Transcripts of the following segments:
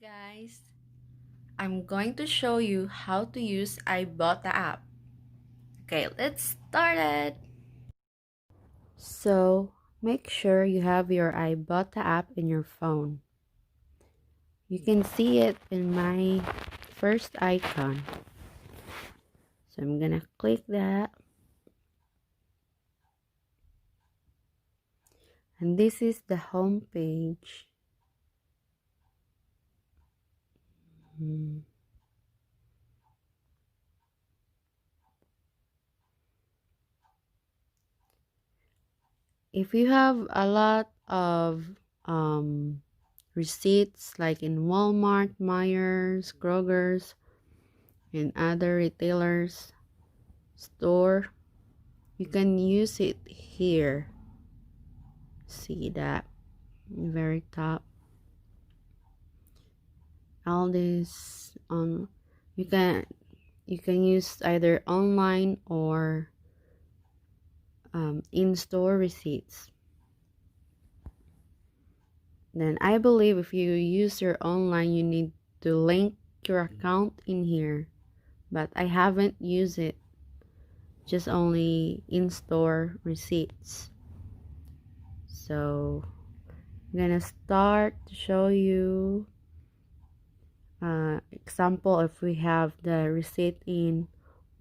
Guys, I'm going to show you how to use Ibotta app. Okay, let's start it. So, make sure you have your Ibotta app in your phone. You can see it in my first icon. So, I'm gonna click that. And this is the home page. If you have a lot of receipts like in Walmart, Myers, Kroger's, and other retailers store, you can use it here. See that very top, all this on you can use either online or in-store receipts. Then I believe if you use your online, you need to link your account in here, but I haven't used it, just only in-store receipts. So I'm gonna start to show you example. If we have the receipt in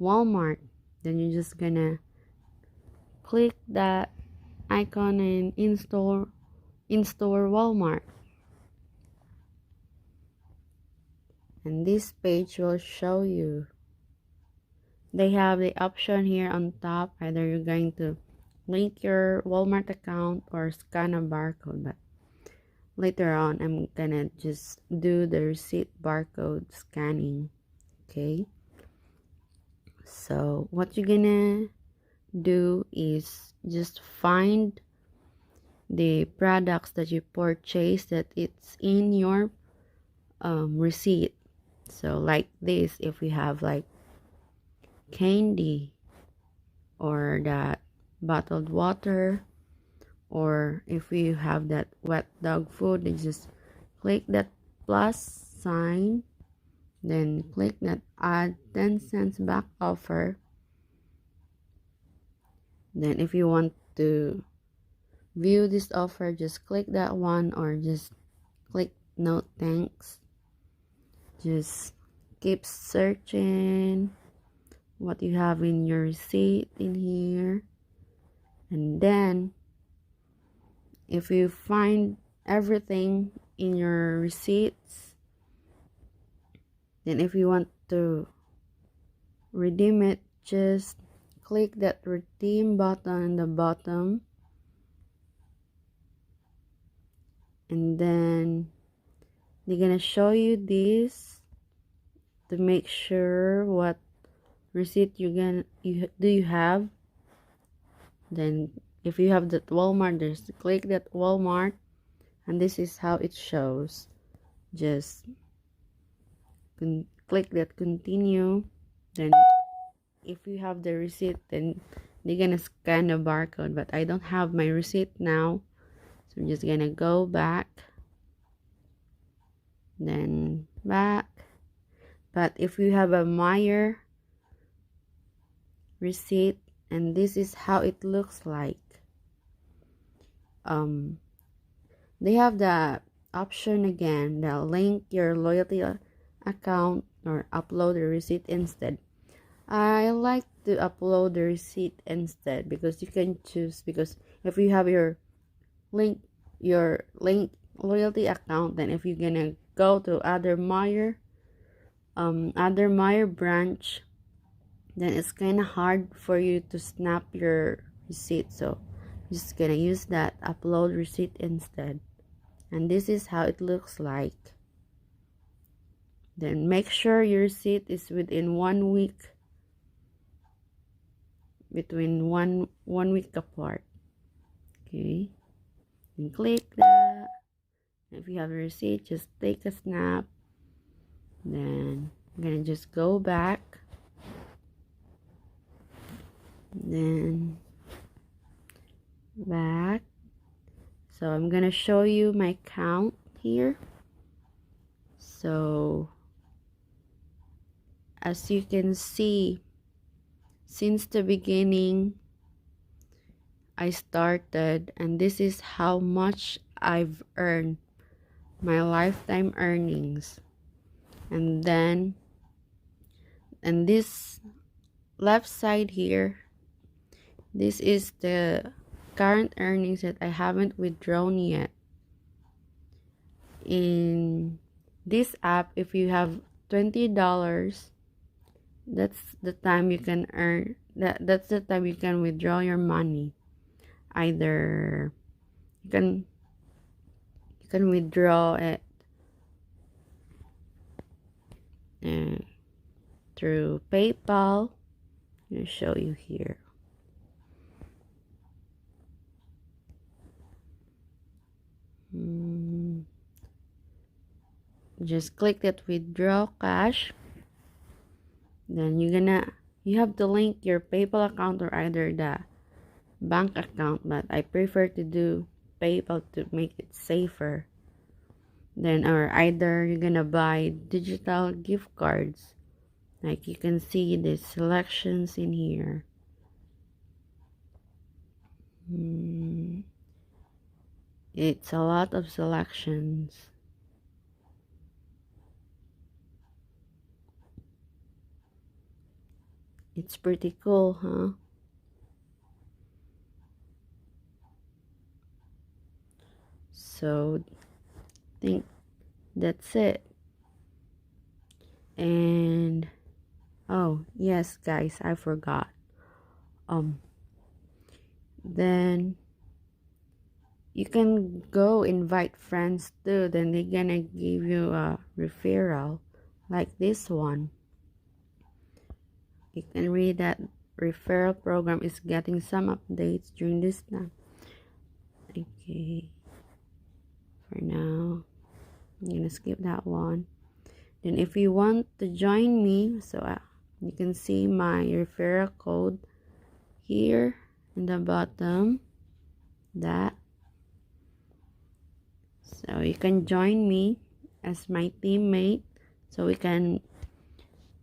Walmart, then you're just gonna click that icon in in-store Walmart, and this page will show you. They have the option here on top, either you're going to link your Walmart account or scan a barcode, but later on I'm gonna just do the receipt barcode scanning. Okay, so what you're gonna do is just find the products that you purchase that it's in your receipt. So like this, if we have like candy or that bottled water, or if we have that wet dog food, then just click that plus sign, then click that add 10 cents back offer. Then if you want to view this offer, just click that one, or just click no thanks. Just keep searching what you have in your receipt in here, and then if you find everything in your receipts, then if you want to redeem it, just click that redeem button in the bottom, and then they're gonna show you this to make sure what receipt you have. Then if you have that Walmart, just click that Walmart, and this is how it shows. Just click that continue. Then if you have the receipt, then they're gonna scan the barcode, but I don't have my receipt now, so I'm just gonna go back, then back. But if you have a Meyer receipt, and this is how it looks like, they have the option again, they'll link your loyalty account or upload the receipt instead. I like to upload the receipt instead, because you can choose, because if you have your link loyalty account, then if you're gonna go to other Meyer branch, then it's kind of hard for you to snap your receipt. So I'm just gonna use that upload receipt instead, and this is how it looks like. Then make sure your receipt is within 1 week, between one week apart. Okay, and click that. If you have a receipt, just take a snap. Then I'm gonna just go back, then back. So I'm gonna show you my count here. So as you can see, since the beginning I started, and this is how much I've earned, my lifetime earnings. And then, and this left side here, this is the current earnings that I haven't withdrawn yet. In this app, if you have $20, that's the time you can earn that's the time you can withdraw your money. Either you can withdraw it uh, through PayPal. I'll show you here. Just click that withdraw cash. Then you have to link your PayPal account or either the bank account, but I prefer to do PayPal to make it safer. Then or either you're gonna buy digital gift cards. Like you can see the selections in here. It's a lot of selections. It's pretty cool, huh? So I think that's it. And oh yes guys, I forgot. Then you can go invite friends too, then they're gonna give you a referral like this one. You can read that referral program is getting some updates during this time. Okay, for now I'm gonna skip that one. Then if you want to join me, so you can see my referral code here in the bottom, that so you can join me as my teammate so we can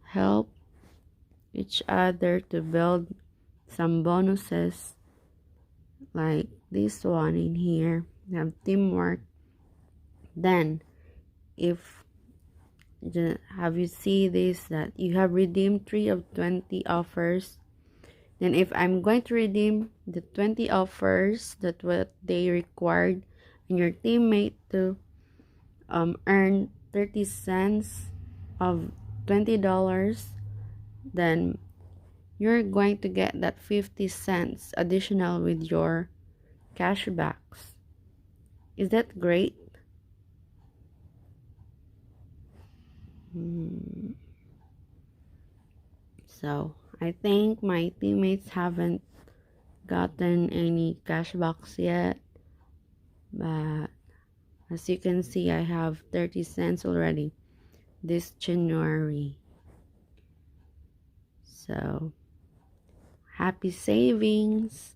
help each other to build some bonuses like this one in here. We have teamwork. Then if have you see this, that you have redeemed 3 of 20 offers, then if I'm going to redeem the 20 offers that what they required and your teammate to earn 30 cents of $20, then you're going to get that 50 cents additional with your cashbacks. Is that great? So I think my teammates haven't gotten any cashbacks yet, but as you can see, I have 30 cents already this January. So happy savings.